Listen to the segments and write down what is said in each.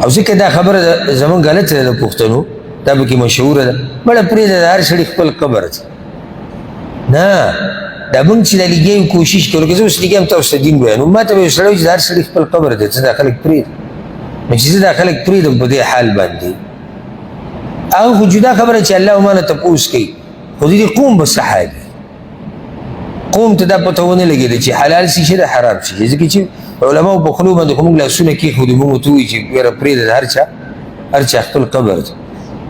او ځکه دا خبره زمونږ غلطه ده د پښتنو، دا پکې مشهوره ده، مړه پرېږده د هر سړي خپل قبر دی. نه دا موږ چې دا لګیا کوشش کوو، لکه زه اوس لګیا یم تاسو ته دین بیانوم، ما ته به یو سړی وایي چې د هر سړي خپل قبر دی، ته دا خلک پرېږده. نو چې زه دا خلک پرېږدم په دې حال باندې، هغه خو جدا خبره چې الله مانه تپوس کوي، خو د دې قوم به څه حال وي؟ قوم ته دا پته ونه لګېده چې حلال شي چې د حرام شي، ځکه چې علماو په خولو باندې خو موږ لاسونه کېښودو، موږ ورته ووایي چې یاره پرېږده د هر چا خپل قبر دی.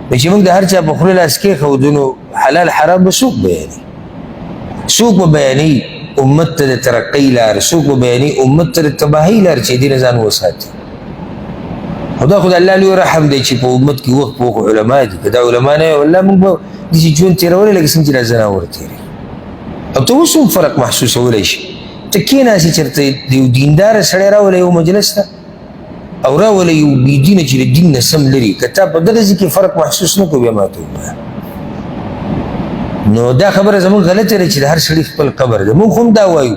نو چې موږ د هر چا په خوله لاس کېښودو نو حلال حرام به څوک بیانوي؟ څوک به بیانوي امت ته د ترقۍ لار؟ څوک به بیانوي امت ته د تباهۍ لار چې دې نه ځان وساتي؟ خدا خو د الله لوی رحم دی چې په امت کې وخت په وخت علما دي، که دا علما نه وي والله موږ به داسې ژوند تېرولی لکه څنګه چې دا ځناور تېروي. او ته اوس هم فرق محسوسولی شي، ته کېناستې چېرته د یو دینداره سړی راوله یو مجلس ته او راوله یو بېدینه چې د دین نه سم لري، که تا په دغه ځای کې فرق محسوس نه کړو بیا ما ته ووایه. نو دا خبره زموږ غلطه ده چې د هر سړي خپل قبر دی. موږ هم دا وایو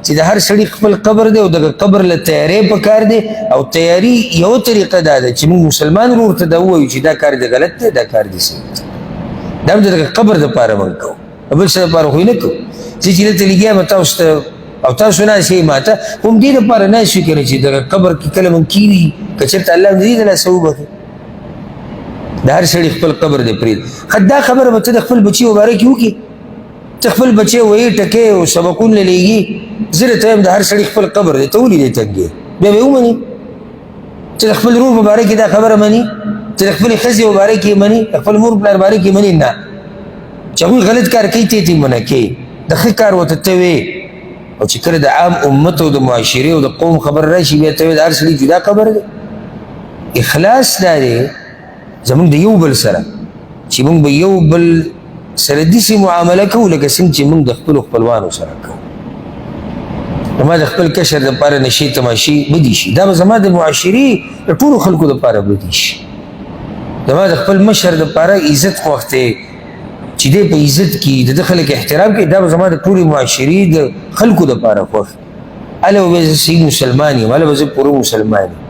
چې د هر سړي خپل قبر دی او دغه قبر له تیاری پکار دی، او تیاری یو طریقه دا ده چې موږ مسلمان ورور ته دا ووایو چې دا کار دی غلط دی، دا کار دی صحیح دی. دا هم د دغه قبر دپاره موږ کوو، بل څه دپاره خو یې نه کوو. زه چې دلته لګیا یم تاسو ته او تاسو ناست یئ ما ته، خو هم دې دپاره ناست یو که نه چې دغه قبر کې کله موږ کښېني، که چېرته الله د دې د لاسه وبخي، د هر سړي خپل قبر دی پرېږده. دا خبره به ته د خپل بچي باره کې وکړي، ته خپل بچی وایي ټکې او سبقونه لیږي، زه درته وایم د هر سړي خپل قبر دی، ته ولې دی تنګې؟ بیا به یې ومني چې د خپل ورور په باره کې دا خبره مني، چې د خپلې ښځې په باره کې مني، د خپل مور پلار باره کې مني؟ نه، چې هغوی غلط کار کوي ته یې منع کوې، د ښه کار ورته ته وې. او چې کله د عام امت او د معاشرې او د قوم خبر راشي بیا ته وې د هر سړي جدا قبر دی. اخلاص دا دی زمونږ د یو بل سره چې مونږ به یو بل سره داسې معامله کوو لکه څنګه چې مونږ د خپلو خپلوانو سره کوو. زما د خپل کشر دپاره نشې تماشې بدې شي، دا به زما د معاشرې د ټولو خلکو دپاره بدې شي. زما د خپل مشر دپاره عزت خوښ دی چې دی په عزت کې د ده خلک احترام کوي، دا به زما د ټولې معاشرې د خلکو دپاره خوښ. هله به زه صحیح مسلمان یم، هله به زه پوره مسلمان یم.